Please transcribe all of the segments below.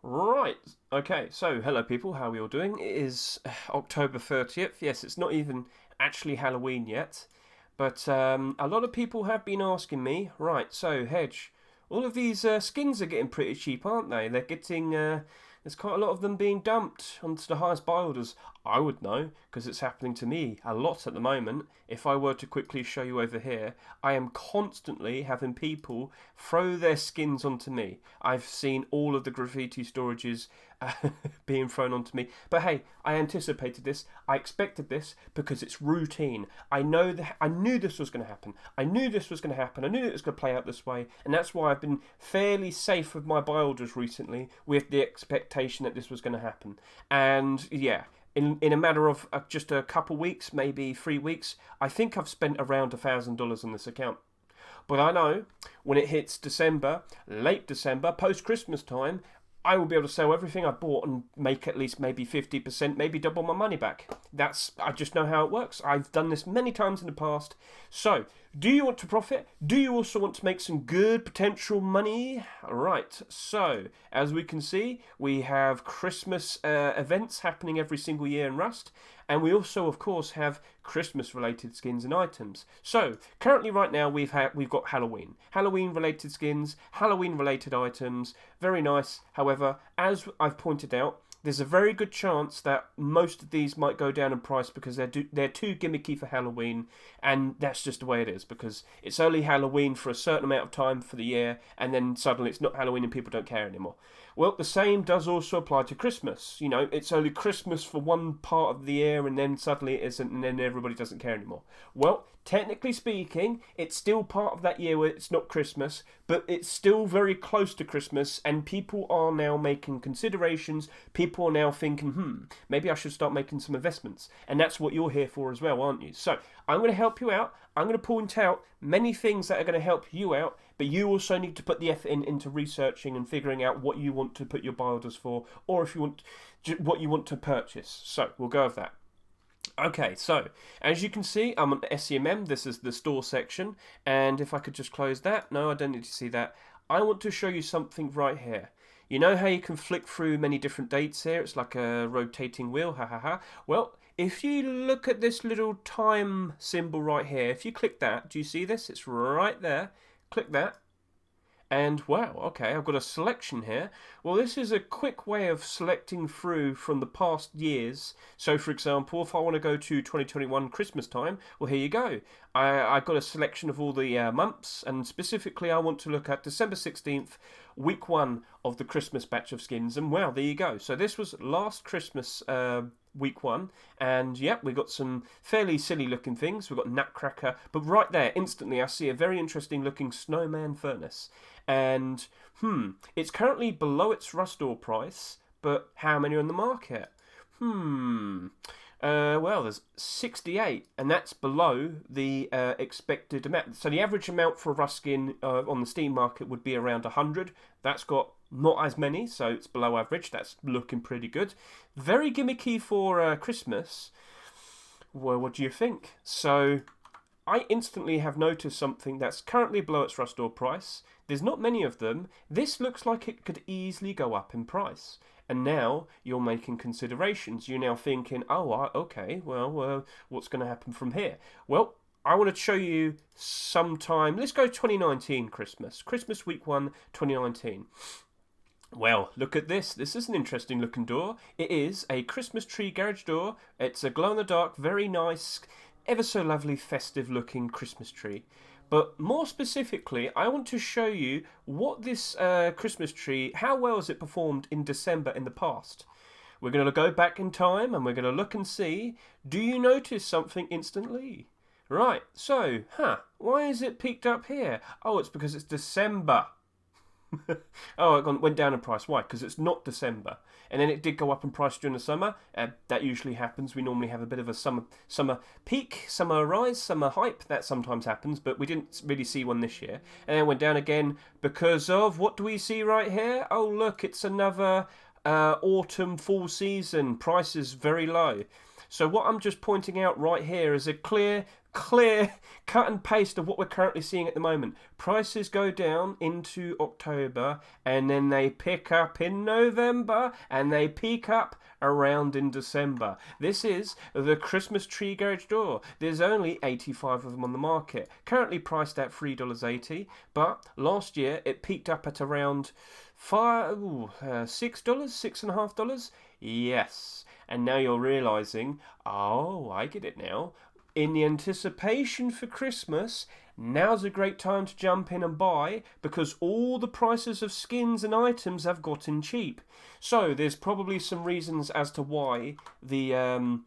Right. Okay. So, hello, people. How are we all doing? It is October 30th. Yes, it's not even actually Halloween yet, but a lot of people have been asking me. Right. So, Hedge, all of these skins are getting pretty cheap, aren't they? They're getting. There's quite a lot of them being dumped onto the highest buy orders. I would know because it's happening to me a lot at the moment. If I were to quickly show you over here, I am constantly having people throw their skins onto me. I've seen all of the graffiti storages being thrown onto me. But hey, I anticipated this. I expected this because it's routine. I knew this was going to happen. I knew this was going to happen. I knew it was going to play out this way, and that's why I've been fairly safe with my buy orders recently, with the expectation that this was going to happen. And yeah, in a matter of just a couple weeks, maybe 3 weeks, I think I've spent around $1,000 on this account. But I know when it hits December, late December, post Christmas time, I will be able to sell everything I bought and make at least maybe 50%, maybe double my money back. I just know how it works. I've done this many times in the past. So, do you want to profit? Do you also want to make some good potential money? Right, so as we can see, we have Christmas events happening every single year in Rust, and we also, of course, have Christmas-related skins and items. So currently, right now, we've got Halloween-related skins, Halloween-related items. Very nice. However, as I've pointed out, there's a very good chance that most of these might go down in price because they're too gimmicky for Halloween, and that's just the way it is because it's only Halloween for a certain amount of time for the year, and then suddenly it's not Halloween and people don't care anymore. Well, the same does also apply to Christmas. You know, it's only Christmas for one part of the year, and then suddenly it isn't, and then everybody doesn't care anymore. Well, technically speaking, it's still part of that year where it's not Christmas, but it's still very close to Christmas, and people are now making considerations. People are now thinking, maybe I should start making some investments. And that's what you're here for as well, aren't you? So, I'm going to help you out. I'm going to point out many things that are going to help you out, but you also need to put the effort into researching and figuring out what you want to put your buy orders for, or if you want what you want to purchase. So, we'll go with that. Okay, so as you can see, I'm on scmm. This is the store section, and if I could just close that, no, I don't need to see that. I want to show you something right here. You know how you can flick through many different dates here? It's like a rotating wheel, ha ha ha. Well, if you look at this little time symbol right here, if you click that, do you see this? It's right there. Click that. And wow, okay, I've got a selection here. Well, this is a quick way of selecting through from the past years. So, for example, if I want to go to 2021 Christmas time, well, here you go. I've got a selection of all the months, and specifically, I want to look at December 16th, week one of the Christmas batch of skins. And wow, there you go. So, this was last Christmas. Week one, and yep, we got some fairly silly looking things. We've got Nutcracker, but right there, instantly, I see a very interesting looking snowman furnace, and it's currently below its rust ore price, but how many are in the market? Well, there's 68, and that's below the expected amount. So the average amount for a rust skin on the Steam market would be around 100. That's got not as many, so it's below average. That's looking pretty good. Very gimmicky for Christmas. Well, what do you think? So I instantly have noticed something that's currently below its rust ore price. There's not many of them. This looks like it could easily go up in price. And now you're making considerations. You're now thinking, oh, okay, well, what's going to happen from here? Well, I want to show you sometime. Let's go 2019 Christmas. Christmas week 1, 2019. Well, look at this. This is an interesting looking door. It is a Christmas tree garage door. It's a glow-in-the-dark, very nice, ever so lovely, festive looking Christmas tree. But more specifically, I want to show you what this Christmas tree, how well has it performed in December in the past. We're going to go back in time and we're going to look and see, do you notice something instantly? Right, so, why is it peaked up here? Oh, it's because it's December. Oh, it went down in price. Why? Because it's not December. And then it did go up in price during the summer. That usually happens. We normally have a bit of a summer peak, summer rise, summer hype. That sometimes happens, but we didn't really see one this year. And then it went down again because of, what do we see right here? Oh, look, it's another autumn, fall season. Price is very low. So what I'm just pointing out right here is a clear clear cut and paste of what we're currently seeing at the moment. Prices go down into October, and then they pick up in November, and they peak up around in December. This is the Christmas tree garage door. There's only 85 of them on the market, currently priced at $3.80, but last year it peaked up at around $6, $6.50. Yes, and now you're realizing, oh, I get it now. In the anticipation for Christmas, now's a great time to jump in and buy, because all the prices of skins and items have gotten cheap. So there's probably some reasons as to why the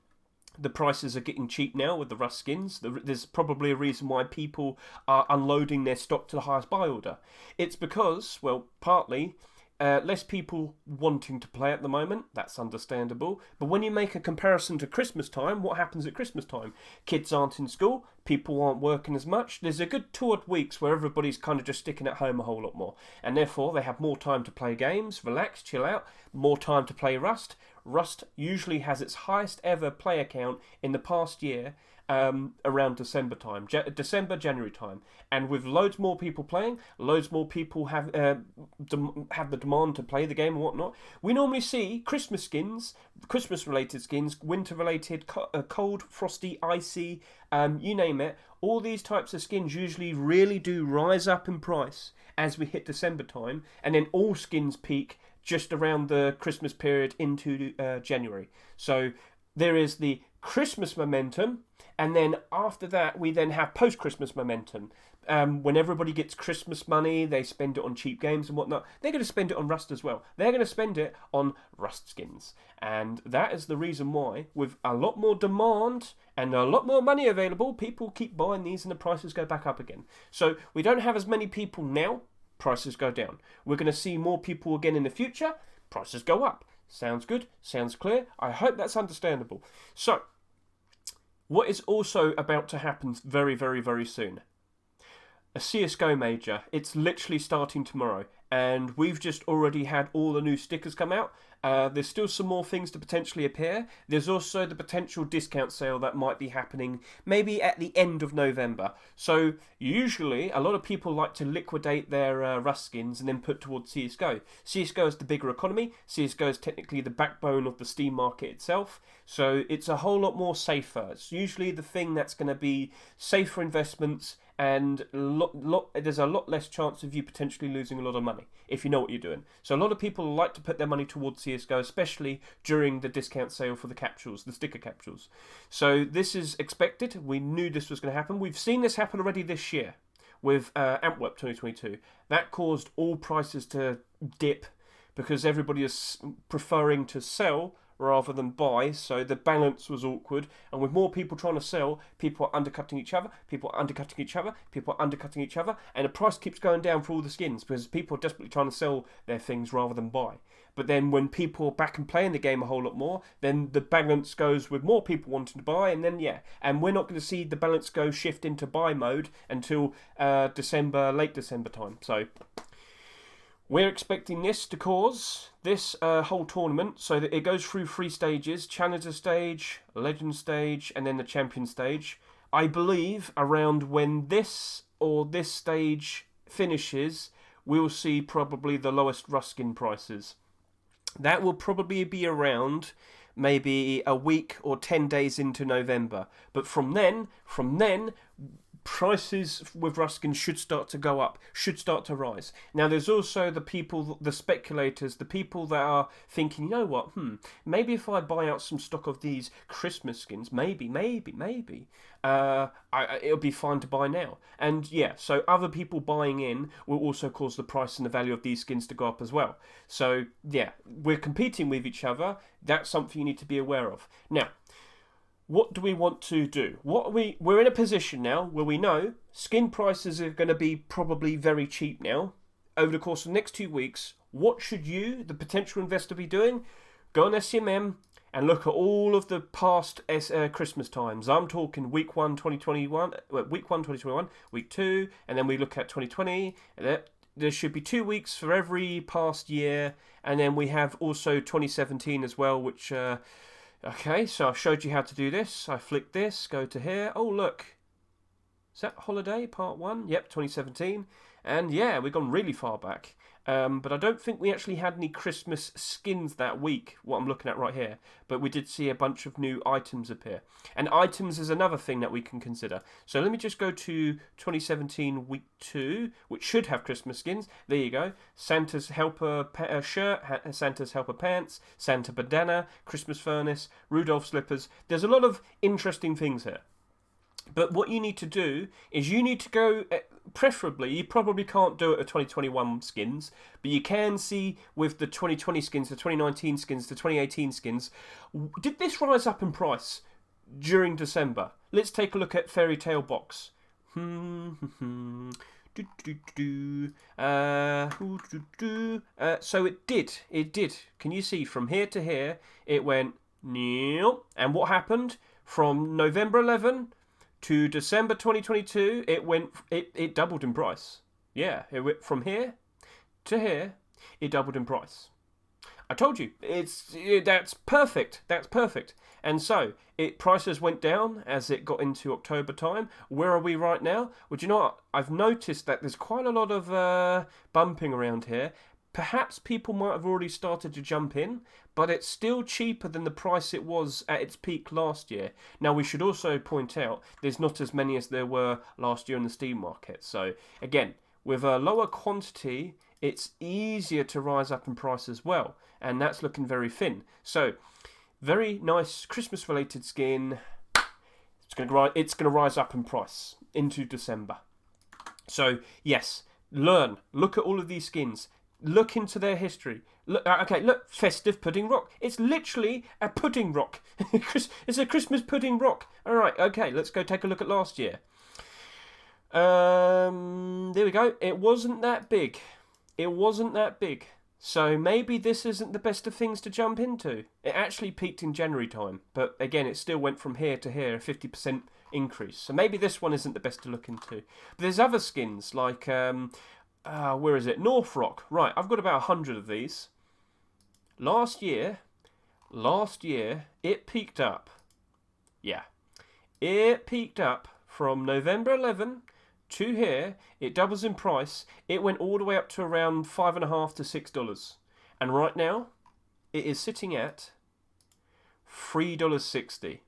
prices are getting cheap now with the Rust skins. There's probably a reason why people are unloading their stock to the highest buy order. It's because, well, partly less people wanting to play at the moment. That's understandable. But when you make a comparison to Christmas time, what happens at Christmas time? Kids aren't in school, people aren't working as much. There's a good 2 odd weeks where everybody's kind of just sticking at home a whole lot more, and therefore they have more time to play games, relax, chill out, more time to play Rust. Rust usually has its highest ever player count in the past year, around December time, January time, and with loads more people playing, loads more people have the demand to play the game and whatnot. We normally see Christmas skins, Christmas related skins, winter related, cold, frosty, icy, you name it. All these types of skins usually really do rise up in price as we hit December time, and then all skins peak just around the Christmas period into January. So there is the Christmas momentum, and then after that we then have post-Christmas momentum. When everybody gets Christmas money, they spend it on cheap games and whatnot. They're going to spend it on Rust as well. They're going to spend it on Rust skins. And that is the reason why, with a lot more demand and a lot more money available, people keep buying these and the prices go back up again. So we don't have as many people now, prices go down. We're going to see more people again in the future, prices go up. Sounds good? Sounds clear? I hope that's understandable. So, what is also about to happen very, very, very soon? A CSGO major. It's literally starting tomorrow, and we've just already had all the new stickers come out. There's still some more things to potentially appear. There's also the potential discount sale that might be happening maybe at the end of November. So usually a lot of people like to liquidate their Rust skins and then put towards CSGO. CSGO is the bigger economy. CSGO is technically the backbone of the Steam market itself. So it's a whole lot more safer. It's usually the thing that's going to be safer investments, and there's a lot less chance of you potentially losing a lot of money if you know what you're doing. So a lot of people like to put their money towards CSGO, especially during the discount sale for the capsules, the sticker capsules. So this is expected. We knew this was going to happen. We've seen this happen already this year with Antwerp 2022. That caused all prices to dip because everybody is preferring to sell rather than buy, so the balance was awkward, and with more people trying to sell, people are undercutting each other, people are undercutting each other, people are undercutting each other, and the price keeps going down for all the skins because people are desperately trying to sell their things rather than buy. But then when people are back and playing the game a whole lot more, then the balance goes with more people wanting to buy, and then and we're not going to see the balance go shift into buy mode until December, late December time. So we're expecting this to cause this whole tournament, so that it goes through 3 stages: Challenger stage, Legend stage, and then the Champion stage. I believe around when this stage finishes, we'll see probably the lowest Rust skin prices. That will probably be around maybe a week or 10 days into November. But from then, prices with Rust skins should start to go up, should start to rise. Now there's also the people, the speculators, the people that are thinking, you know what, maybe if I buy out some stock of these Christmas skins, maybe, it'll be fine to buy now. And so other people buying in will also cause the price and the value of these skins to go up as well. So we're competing with each other. That's something you need to be aware of. Now, what do we want to do? We're in a position now where we know skin prices are going to be probably very cheap now. Over the course of the next 2 weeks, what should you, the potential investor, be doing? Go on SCMM and look at all of the past Christmas times. I'm talking week 1, 2021, week 2, and then we look at 2020. There should be 2 weeks for every past year, and then we have also 2017 as well, which... Okay, so I showed you how to do this. I flick this, go to here. Oh, look. Is that Holiday Part 1? Yep, 2017. And yeah, we've gone really far back. But I don't think we actually had any Christmas skins that week, what I'm looking at right here. But we did see a bunch of new items appear. And items is another thing that we can consider. So let me just go to 2017 week 2, which should have Christmas skins. There you go. Santa's Helper shirt, Santa's Helper pants, Santa bandana, Christmas furnace, Rudolph slippers. There's a lot of interesting things here. But what you need to do is you need to go, preferably, you probably can't do it with 2021 skins, but you can see with the 2020 skins, the 2019 skins, the 2018 skins, did this rise up in price during December? Let's take a look at Fairy Tale Box. So it did. Can you see from here to here, it went, and what happened? From November 11 to December 2022, it doubled in price. Yeah, it went from here to here, it doubled in price. I told you, that's perfect. That's perfect. And so prices went down as it got into October time. Where are we right now? Well, do you know what? I've noticed that there's quite a lot of bumping around here. Perhaps people might have already started to jump in, but it's still cheaper than the price it was at its peak last year. Now, we should also point out there's not as many as there were last year in the Steam market. So, again, with a lower quantity, it's easier to rise up in price as well. And that's looking very thin. So, very nice Christmas-related skin. It's going to rise up in price into December. So, yes, look at all of these skins. Look into their history. Look, Festive Pudding Rock. It's literally a pudding rock. It's a Christmas pudding rock. All right, okay, let's go take a look at last year. There we go. It wasn't that big. So maybe this isn't the best of things to jump into. It actually peaked in January time, but again, it still went from here to here, a 50% increase. So maybe this one isn't the best to look into. But there's other skins like where is it? North Rock. Right, I've got about 100 of these. Last year, it peaked up. Yeah. It peaked up from November 11 to here. It doubles in price. It went all the way up to around $5.50 to $6. And right now, it is sitting at $3.60.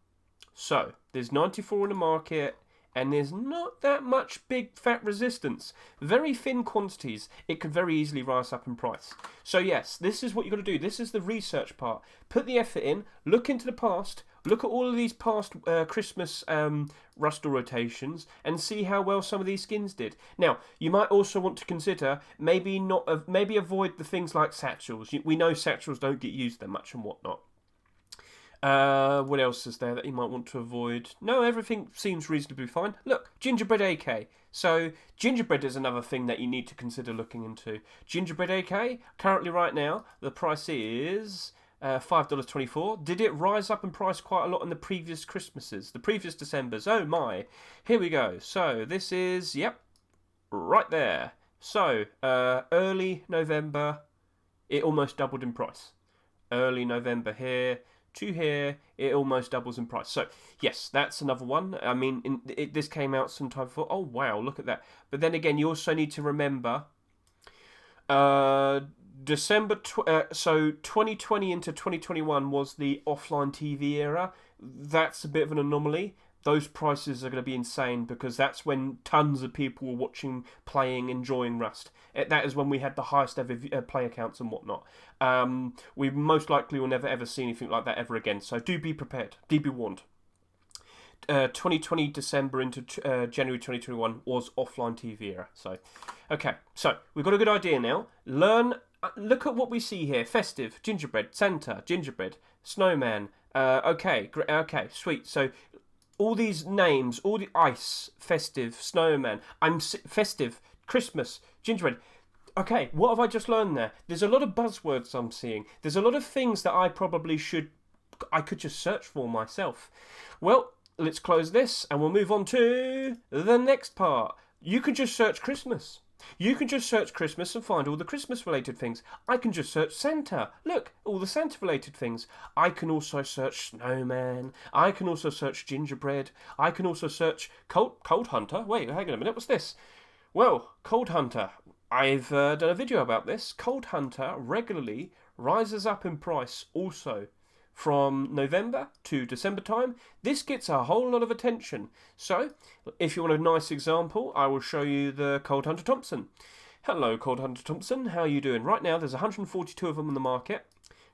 So, there's 94 in the market. And there's not that much big fat resistance. Very thin quantities. It could very easily rise up in price. So yes, this is what you've got to do. This is the research part. Put the effort in. Look into the past. Look at all of these past Christmas Rustle rotations and see how well some of these skins did. Now, you might also want to consider maybe avoid the things like satchels. We know satchels don't get used that much and whatnot. What else is there that you might want to avoid? No, everything seems reasonably fine. Look, gingerbread AK. So, gingerbread is another thing that you need to consider looking into. Gingerbread AK, currently right now, the price is $5.24. Did it rise up in price quite a lot in the previous Christmases, the previous Decembers? Oh my. Here we go. So, this is, yep, right there. So, early November, it almost doubled in price. Early November here to here, it almost doubles in price. So, yes, that's another one. I mean, this came out sometime before. Oh, wow, look at that. But then again, you also need to remember, December, so 2020 into 2021 was the offline TV era. That's a bit of an anomaly. Those prices are going to be insane because that's when tons of people were watching, playing, enjoying Rust. That is when we had the highest ever player counts and whatnot. We most likely will never ever see anything like that ever again. So do be prepared. Do be warned. 2020 December into January 2021 was offline TV era. So, okay. So we've got a good idea now. Look at what we see here. Festive, gingerbread, Santa, gingerbread, snowman. Okay, sweet. So all these names, all the ice, festive, snowman, festive, Christmas, gingerbread. Okay, what have I just learned there? There's a lot of buzzwords I'm seeing. There's a lot of things that I could just search for myself. Well, let's close this and we'll move on to the next part. You can just search Christmas. You can just search Christmas and find all the Christmas related things. I can just search Santa. Look, all the Santa related things. I can also search snowman. I can also search gingerbread. I can also search cold hunter. Wait, hang on a minute. What's this? Well, cold hunter. I've done a video about this. Cold hunter regularly rises up in price also from November to December time. This gets a whole lot of attention. So, if you want a nice example, I will show you the Cold Hunter Thompson. Hello, Cold Hunter Thompson. How are you doing? Right now, there's 142 of them in the market.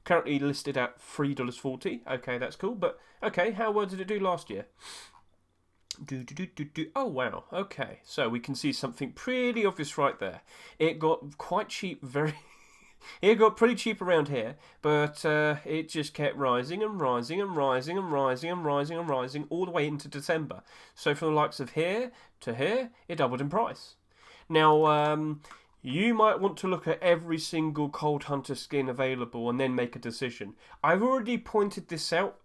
Currently listed at $3.40. Okay, that's cool. But, okay, how well did it do last year? Oh, wow. Okay, so we can see something pretty obvious right there. It got quite cheap It got pretty cheap around here, but it just kept rising and rising and rising and rising and rising and rising all the way into December. So from the likes of here to here, it doubled in price. Now, you might want to look at every single Cold Hunter skin available and then make a decision. I've already pointed this out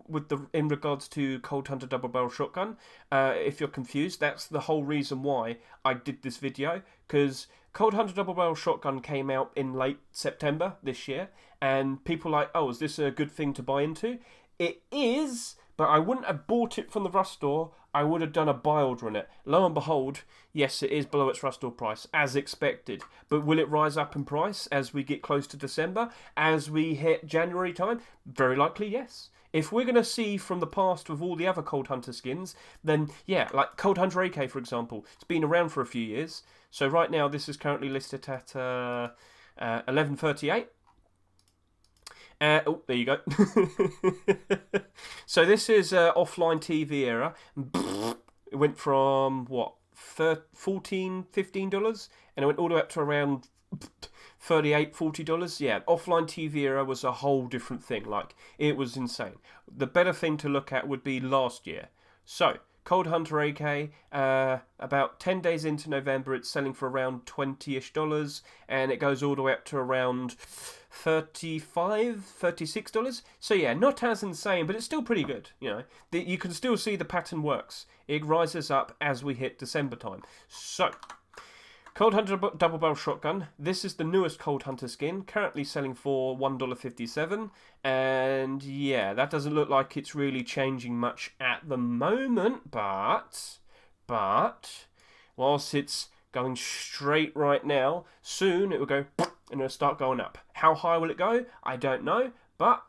in regards to Cold Hunter Double Barrel Shotgun. If you're confused, that's the whole reason why I did this video, because Cold Hunter Double Barrel Shotgun came out in late September this year, and people are like, oh, is this a good thing to buy into? It is, but I wouldn't have bought it from the Rust store. I would have done a buy order on it. Lo and behold, yes, it is below its Rust store price, as expected. But will it rise up in price as we get close to December? As we hit January time? Very likely, yes. If we're going to see from the past with all the other Cold Hunter skins, then yeah, like Cold Hunter AK, for example. It's been around for a few years. So right now, this is currently listed at $11.38. Oh, there you go. So this is offline TV era. It went from, what, $14, $15? And it went all the way up to around $38, $40. Yeah, offline TV era was a whole different thing. Like, it was insane. The better thing to look at would be last year. So, Cold Hunter AK, about 10 days into November, it's selling for around $20-ish, and it goes all the way up to around $35, $36. So yeah, not as insane, but it's still pretty good. You know, you can still see the pattern works. It rises up as we hit December time. So, Cold Hunter Double Barrel Shotgun. This is the newest Cold Hunter skin, currently selling for $1.57. And yeah, that doesn't look like it's really changing much at the moment, but whilst it's going straight right now, soon it will go and it'll start going up. How high will it go? I don't know, but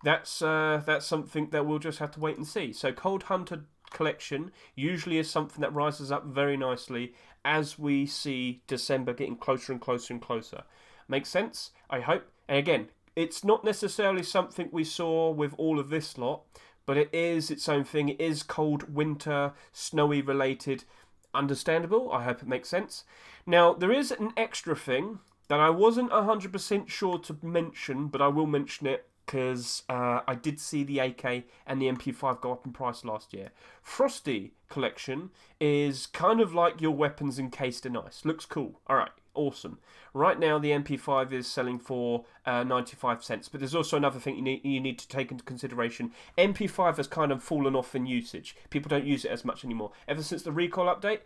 that's something that we'll just have to wait and see. So Cold Hunter collection usually is something that rises up very nicely as we see December getting closer and closer and closer. Makes sense? I hope. And again, it's not necessarily something we saw with all of this lot, but it is its own thing. It is cold, winter, snowy related. Understandable. I hope it makes sense. Now, there is an extra thing that I wasn't 100% sure to mention, but I will mention it because I did see the AK and the MP5 go up in price last year. Frosty collection is kind of like your weapons encased in ice. Looks cool. Alright, awesome. Right now the MP5 is selling for 95 cents, but there's also another thing you need to take into consideration. MP5 has kind of fallen off in usage. People don't use it as much anymore. Ever since the recall update,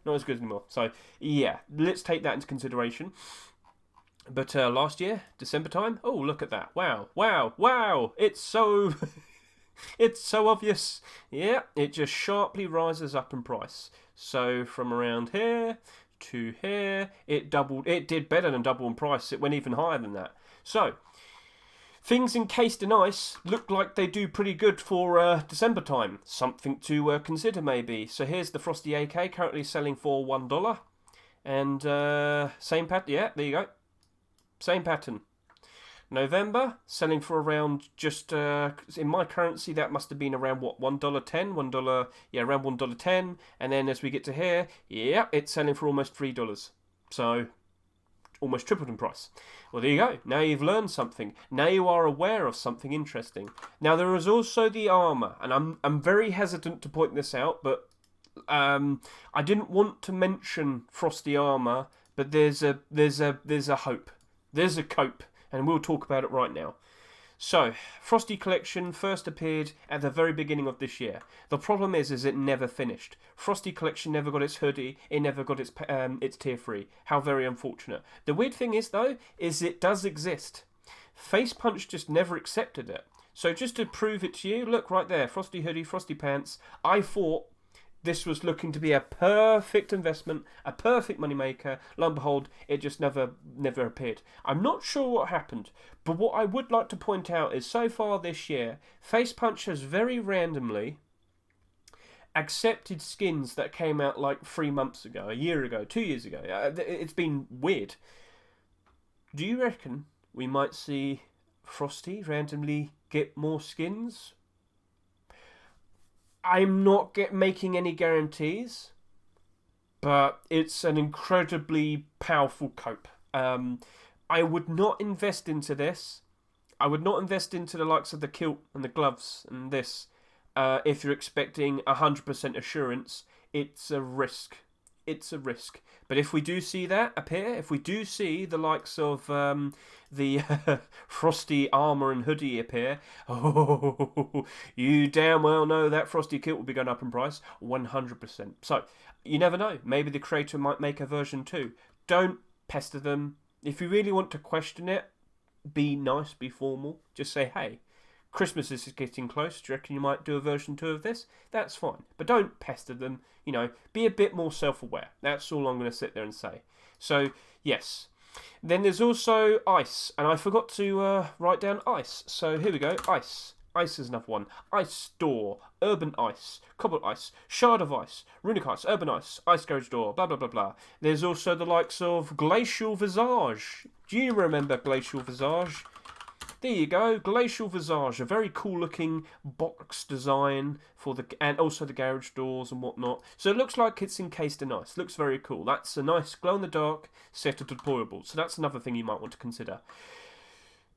not as good anymore. So yeah, let's take that into consideration. But last year, December time, oh, look at that. Wow, wow, wow. It's so it's so obvious. Yeah, it just sharply rises up in price. So from around here to here, it doubled. It did better than double in price. It went even higher than that. So things encased in ice look like they do pretty good for December time. Something to consider maybe. So here's the Frosty AK, currently selling for $1. And same pattern. Yeah, there you go. Same pattern. November, selling for around just, in my currency, that must have been around, what, $1.10? $1, yeah, around $1.10. And then as we get to here, yeah, it's selling for almost $3. So, almost tripled in price. Well, there you go. Now you've learned something. Now you are aware of something interesting. Now, there is also the armor, and I'm very hesitant to point this out, but I didn't want to mention Frosty armor, but there's a hope. There's a cope, and we'll talk about it right now. So, Frosty Collection first appeared at the very beginning of this year. The problem is it never finished. Frosty Collection never got its hoodie, it never got its tier 3. How very unfortunate. The weird thing is, though, is it does exist. Face Punch just never accepted it. So just to prove it to you, look right there, Frosty hoodie, Frosty pants. I thought this was looking to be a perfect investment, a perfect moneymaker. Lo and behold, it just never appeared. I'm not sure what happened, but what I would like to point out is so far this year, Face Punch has very randomly accepted skins that came out like 3 months ago, a year ago, 2 years ago. It's been weird. Do you reckon we might see Frosty randomly get more skins? I'm not making any guarantees, but it's an incredibly powerful cope. I would not invest into this. I would not invest into the likes of the kilt and the gloves and this. If you're expecting 100% assurance, it's a risk. It's a risk. But if we do see that appear, if we do see the likes of the Frosty armour and hoodie appear, oh, you damn well know that Frosty kilt will be going up in price 100%. So, you never know. Maybe the creator might make a version 2. Don't pester them. If you really want to question it, be nice, be formal. Just say, hey, Christmas is getting close. Do you reckon you might do a version 2 of this? That's fine. But don't pester them. Be a bit more self-aware. That's all I'm going to sit there and say. So, yes. Then there's also ice. And I forgot to write down ice. So, here we go. Ice. Ice is another one. Ice Door. Urban Ice. Cobalt Ice. Shard of Ice. Runic Ice. Urban Ice. Ice Garage Door. Blah, blah, blah, blah. There's also the likes of Glacial Visage. Do you remember Glacial Visage? There you go, Glacial Visage, a very cool looking box design and also the garage doors and whatnot. So it looks like it's encased in ice. Looks very cool. That's a nice glow in the dark set of deployables. So that's another thing you might want to consider.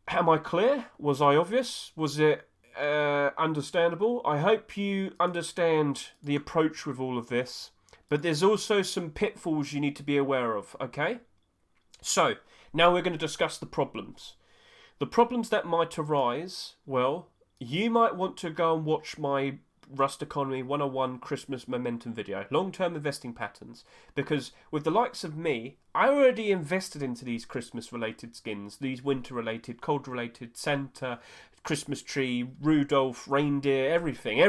Am I clear? Was I obvious? Was it understandable? I hope you understand the approach with all of this. But there's also some pitfalls you need to be aware of, okay? So, now we're going to discuss the problems. The problems that might arise, well, you might want to go and watch my Rust Economy 101 Christmas Momentum video, long-term investing patterns, because with the likes of me, I already invested into these Christmas-related skins, these winter-related, cold-related, Santa, Christmas tree, Rudolph, reindeer, everything.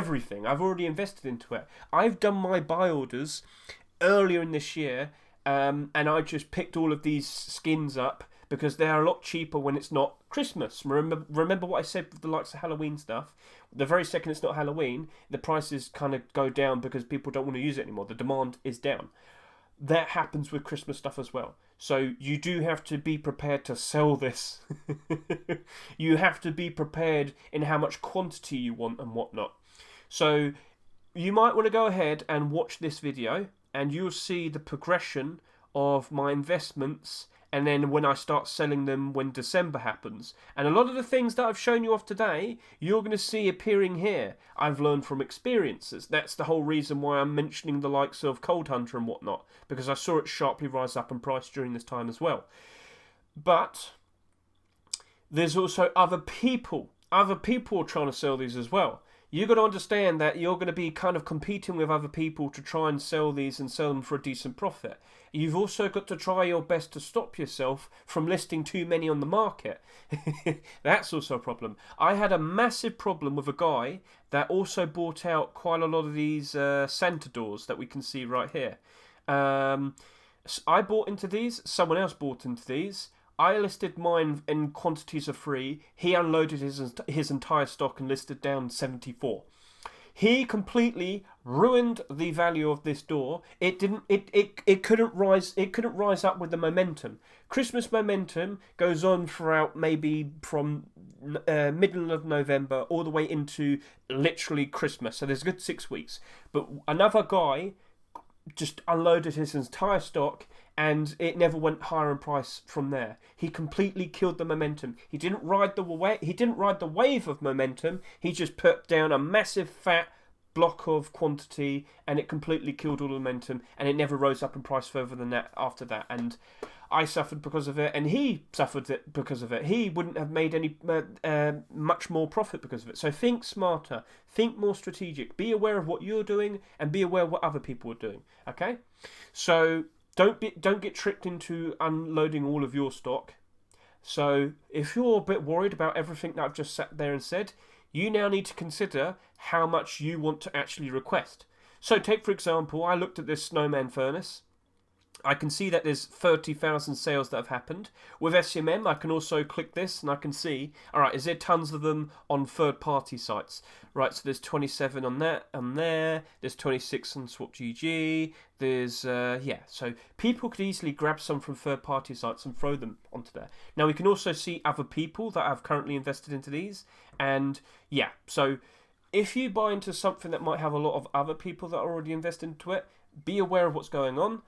I've already invested into it. I've done my buy orders earlier in this year, and I just picked all of these skins up because they're a lot cheaper when it's not Christmas. Remember what I said with the likes of Halloween stuff? The very second it's not Halloween, the prices kind of go down because people don't want to use it anymore. The demand is down. That happens with Christmas stuff as well. So you do have to be prepared to sell this. You have to be prepared in how much quantity you want and whatnot. So you might want to go ahead and watch this video and you'll see the progression of my investments, and then when I start selling them when December happens. And a lot of the things that I've shown you off today, you're going to see appearing here. I've learned from experiences. That's the whole reason why I'm mentioning the likes of Cold Hunter and whatnot, because I saw it sharply rise up in price during this time as well. But there's also other people. Other people are trying to sell these as well. You've got to understand that you're going to be kind of competing with other people to try and sell these and sell them for a decent profit. You've also got to try your best to stop yourself from listing too many on the market. That's also a problem. I had a massive problem with a guy that also bought out quite a lot of these Santa doors that we can see right here. I bought into these, someone else bought into these. I listed mine in quantities of 3. He unloaded his entire stock and listed down 74. He completely ruined the value of this door. It couldn't rise. It couldn't rise up with the momentum. Christmas momentum goes on throughout maybe from middle of November all the way into literally Christmas. So there's a good 6 weeks. But another guy just unloaded his entire stock, and it never went higher in price from there. He completely killed the momentum. He didn't ride the wave of momentum. He just put down a massive fat block of quantity, and it completely killed all the momentum, and it never rose up in price further than that after that. And I suffered because of it, and he suffered it because of it. He wouldn't have made any much more profit because of it. So think smarter, think more strategic, be aware of what you're doing, and be aware of what other people are doing. Okay, so don't get tricked into unloading all of your stock. So if you're a bit worried about everything that I've just sat there and said, you now need to consider how much you want to actually request. So take for example, I looked at this snowman furnace. I can see that there's 30,000 sales that have happened. With SCMM, I can also click this and I can see, alright, is there tons of them on third-party sites? Right, so there's 27 on that and there. There's 26 on SwapGG. There's, so people could easily grab some from third-party sites and throw them onto there. Now, we can also see other people that have currently invested into these. And, yeah, so if you buy into something that might have a lot of other people that are already invested into it, be aware of what's going on.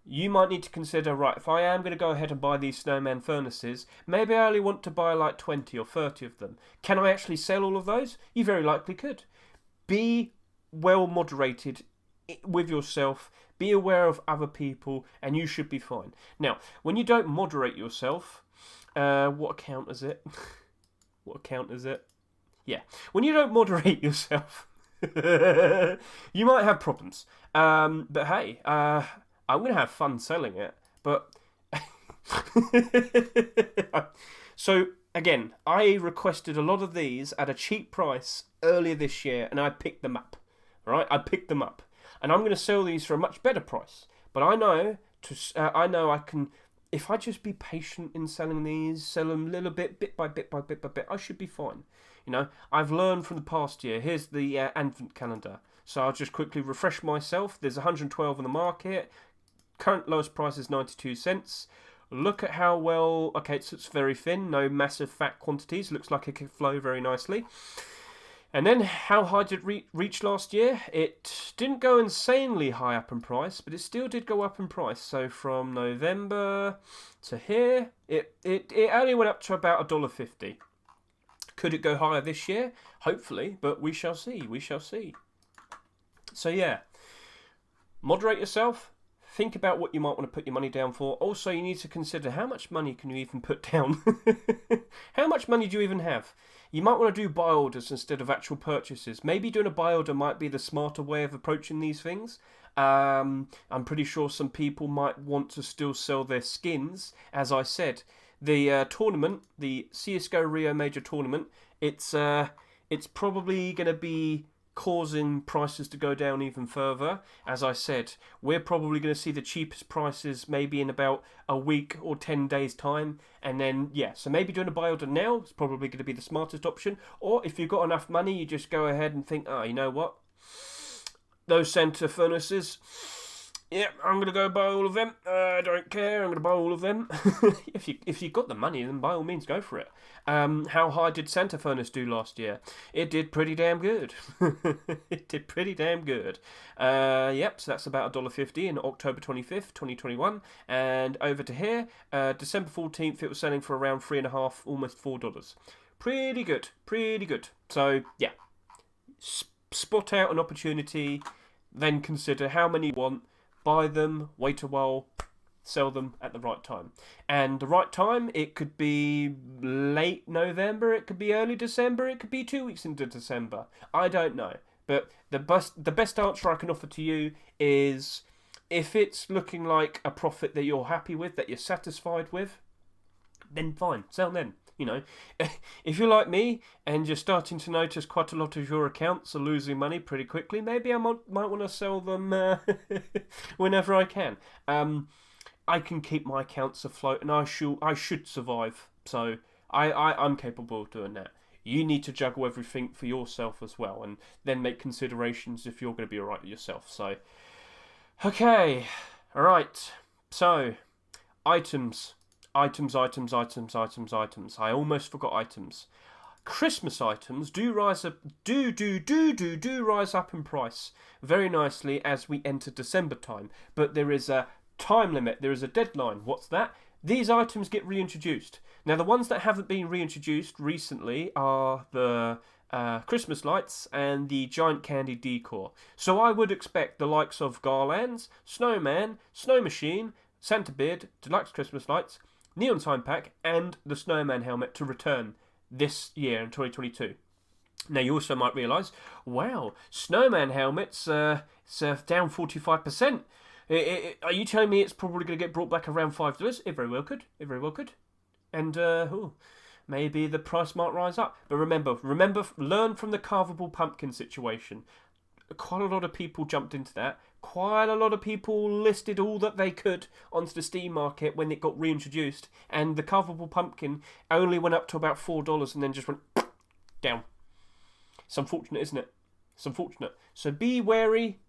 You might need to consider, right, if I am going to go ahead and buy these snowman furnaces, maybe I only want to buy like 20 or 30 of them. Can I actually sell all of those? You very likely could. Be well moderated with yourself, be aware of other people, and you should be fine. Now, when you don't moderate yourself, what account is it? What account is it? Yeah, when you don't moderate yourself, you might have problems. But hey, I'm going to have fun selling it, but... So, again, I requested a lot of these at a cheap price earlier this year, and I picked them up. Right? I picked them up. And I'm going to sell these for a much better price. But I know I can... If I just be patient in selling these, sell them a little bit by bit, I should be fine. You know, I've learned from the past year. Here's the Advent calendar. So I'll just quickly refresh myself. There's 112 on the market. Current lowest price is 92 cents. Look at how well... Okay, so it's very thin. No massive fat quantities. Looks like it could flow very nicely. And then, how high did it reach last year? It didn't go insanely high up in price, but it still did go up in price. So from November to here, it only went up to about $1.50. Could it go higher this year? Hopefully, but we shall see. We shall see. So yeah, moderate yourself. Think about what you might want to put your money down for. Also, you need to consider how much money can you even put down. How much money do you even have? You might want to do buy orders instead of actual purchases. Maybe doing a buy order might be the smarter way of approaching these things. I'm pretty sure some people might want to still sell their skins. As I said, the tournament, the CSGO Rio Major Tournament, it's probably going to be causing prices to go down even further. As I said, we're probably going to see the cheapest prices maybe in about a week or 10 days time, and then so maybe doing a buy order now is probably going to be the smartest option. Or if you've got enough money, you just go ahead and think, you know what, those center furnaces, I'm going to go buy all of them. I don't care. I'm going to buy all of them. If you've got the money, then by all means go for it. How high did Santa Furnace do last year? It did pretty damn good. It did pretty damn good. So that's about $1.50 in October 25th, 2021. And over to here, December 14th, it was selling for around $3.50, almost $4. Pretty good. Pretty good. So, yeah. Spot out an opportunity, then consider how many you want. Buy them, wait a while, sell them at the right time. And the right time, it could be late November, it could be early December, it could be 2 weeks into December. I don't know. But the best answer I can offer to you is, if it's looking like a profit that you're happy with, that you're satisfied with, then fine, sell then. You know, if you're like me and you're starting to notice quite a lot of your accounts are losing money pretty quickly, maybe I might want to sell them whenever I can. I can keep my accounts afloat, and I should survive. So I'm capable of doing that. You need to juggle everything for yourself as well, and then make considerations if you're going to be alright with yourself. So, okay, all right. So, items. Items. I almost forgot items. Christmas items do rise up, do rise up in price very nicely as we enter December time. But there is a time limit. There is a deadline. What's that? These items get reintroduced. Now, the ones that haven't been reintroduced recently are the Christmas lights and the giant candy decor. So I would expect the likes of garlands, snowman, snow machine, Santa beard, deluxe Christmas lights, neon sign pack, and the snowman helmet to return this year in 2022. Now, you also might realise, wow, snowman helmets it's down 45%. Are you telling me it's probably going to get brought back around $5? It very well could. It very well could. And maybe the price might rise up. But remember, learn from the carvable pumpkin situation. Quite a lot of people jumped into that. Quite a lot of people listed all that they could onto the Steam market when it got reintroduced, and the carvable pumpkin only went up to about $4 and then just went down. It's unfortunate, isn't it? It's unfortunate. So be wary.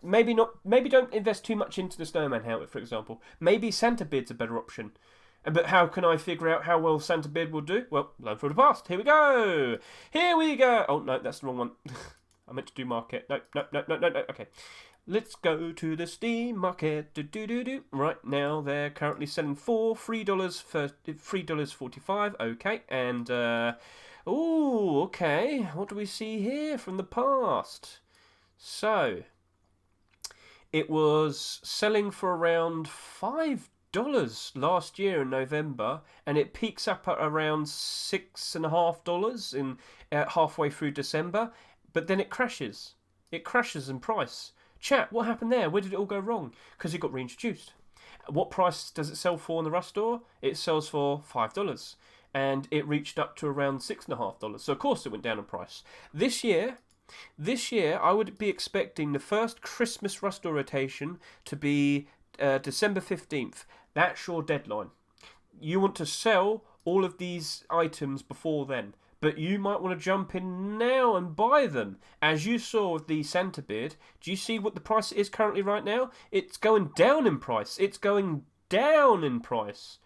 Maybe not. Maybe don't invest too much into the snowman helmet, for example. Maybe Santa Beard's a better option. But how can I figure out how well Santa Beard will do? Well, learn from the past. Here we go. Here we go. Oh no, that's the wrong one. I meant to do market. No. Okay. Let's go to the Steam market. Right now, they're currently selling for $3 for $3.45. Okay, and okay. What do we see here from the past? So, it was selling for around $5 last year in November, and it peaks up at around $6.50 in halfway through December, but then it crashes. It crashes in price. Chat, what happened there? Where did it all go wrong? Because it got reintroduced. What price does it sell for in the Rust store? It sells for $5, and it reached up to around $6.50. So of course it went down in price. This year, I would be expecting the first Christmas Rust store rotation to be December 15th. That's your deadline. You want to sell all of these items before then, but you might want to jump in now and buy them. As you saw with the Santa Beard, do you see what the price is currently right now? It's going down in price. It's going down in price.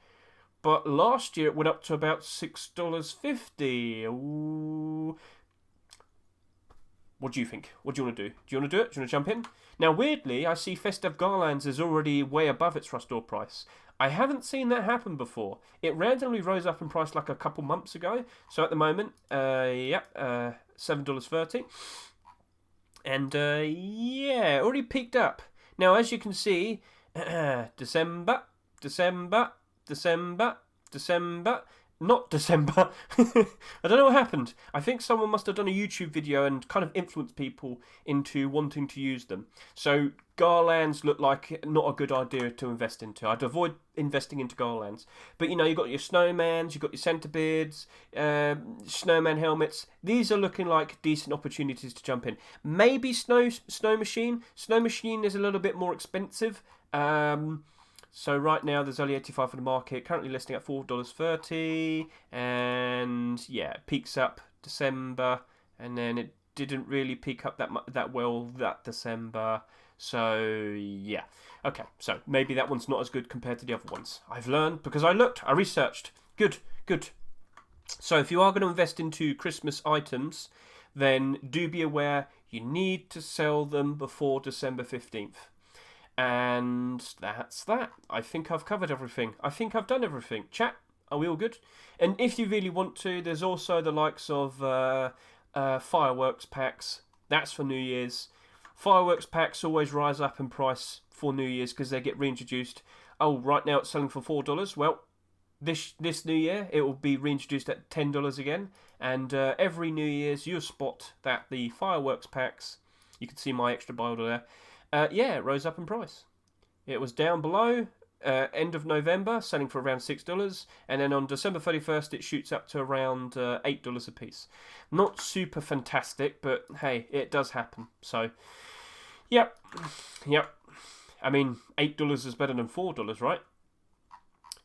But last year it went up to about $6.50. Ooh. What do you think? What do you want to do? Do you want to do it? Do you want to jump in? Now, weirdly, I see Festive Garlands is already way above its Rust store price. I haven't seen that happen before. It randomly rose up in price like a couple months ago. So at the moment, $7.30. And yeah, already peaked up. Now, as you can see, December, not December. I don't know what happened. I think someone must have done a YouTube video and kind of influenced people into wanting to use them. So garlands look like not a good idea to invest into. I'd avoid investing into garlands. But you know, you've got your snowmans, you've got your Santa Beards, snowman helmets. These are looking like decent opportunities to jump in. Maybe snow machine. Snow machine is a little bit more expensive. So right now there's only 85 for the market, currently listing at $4.30, and yeah, it peaks up December, and then it didn't really peak up that well that December. So yeah, okay, so maybe that one's not as good compared to the other ones. I've learned because I looked, I researched. Good. So if you are going to invest into Christmas items, then do be aware you need to sell them before December 15th. And that's that. I think I've covered everything. I think I've done everything. Chat, are we all good? And if you really want to, there's also the likes of fireworks packs. That's for New Year's. Fireworks packs always rise up in price for New Year's because they get reintroduced. Oh, right now it's selling for $4. Well, this New Year it will be reintroduced at $10 again. And every New Year's you'll spot that the fireworks packs, you can see my extra bio there, it rose up in price. It was down below end of November, selling for around $6, and then on December 31st it shoots up to around $8 a piece. Not super fantastic, but hey, it does happen. So, yep. I mean, $8 is better than $4, right?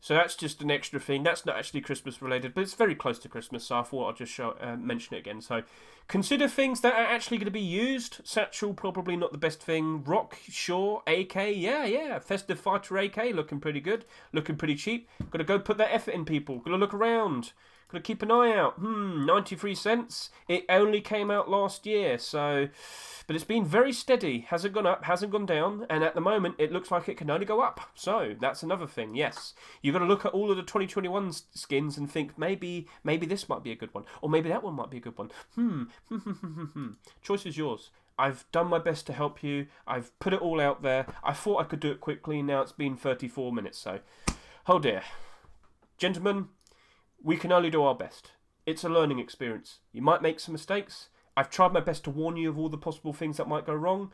So that's just an extra thing. That's not actually Christmas related, but it's very close to Christmas, so I thought I'd just mention it again. So consider things that are actually going to be used. Satchel, probably not the best thing. Rock, sure. AK, yeah. Festive Fighter AK, looking pretty good. Looking pretty cheap. Got to go put that effort in, people. Got to look around. Got to keep an eye out. 93 cents. It only came out last year, so... But it's been very steady. Hasn't gone up, hasn't gone down, and at the moment it looks like it can only go up. So that's another thing. Yes, you've got to look at all of the 2021 skins and think maybe this might be a good one, or maybe that one might be a good one. Choice is yours. I've done my best to help you. I've put it all out there. I thought I could do it quickly. Now it's been 34 minutes. So, oh dear, gentlemen, we can only do our best. It's a learning experience. You might make some mistakes. I've tried my best to warn you of all the possible things that might go wrong.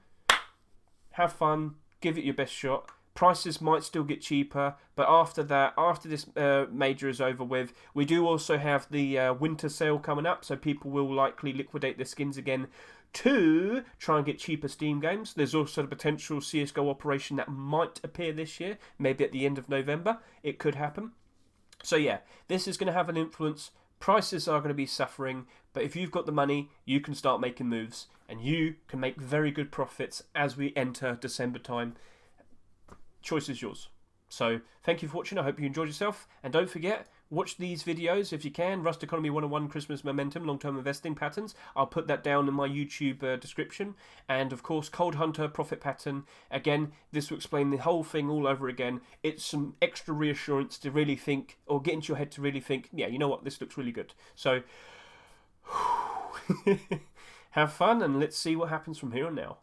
Have fun, give it your best shot, prices might still get cheaper, but after that, after this major is over with, we do also have the winter sale coming up, so people will likely liquidate their skins again to try and get cheaper Steam games. There's also the potential CSGO operation that might appear this year, maybe at the end of November. It could happen. So yeah, this is going to have an influence. Prices are going to be suffering, but if you've got the money, you can start making moves, and you can make very good profits as we enter December time. Choice is yours. So thank you for watching. I hope you enjoyed yourself, and don't forget, watch these videos if you can. Rust Economy 101, Christmas Momentum, Long-Term Investing Patterns. I'll put that down in my YouTube description. And of course, Cold Hunter Profit Pattern. Again, this will explain the whole thing all over again. It's some extra reassurance to really think, or get into your head to really think, yeah, you know what, this looks really good. So have fun, and let's see what happens from here on now.